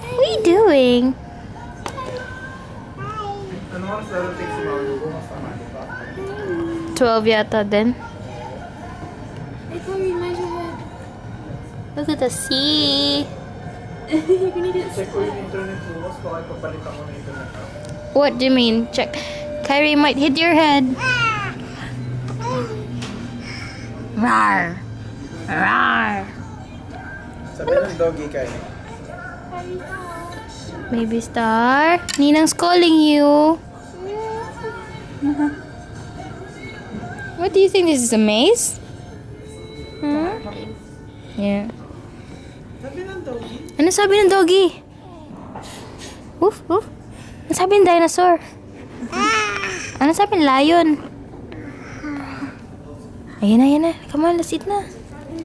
What are you doing? Ano oras darating si Mauro? Kasama niyo pa? 12 yata din. Hey, Chloe, mind your head. Look at the sea. You're gonna get Check ko yung internet bukas. Baka ipapalitan ko na internet ko. What do you mean? Check. Kairi might hit your head. Rar. Rar. Sabi ng doggy kayo. Baby Star. Ninang's calling you. What do you think? This is a maze? Huh? Yeah. Sabi ng doggy? Ano sabi ng doggy? Woof, woof. Ano sabi ng dinosaur? Ano sabi ng lion? Ayan na, ayan na. Come on, let's eat na.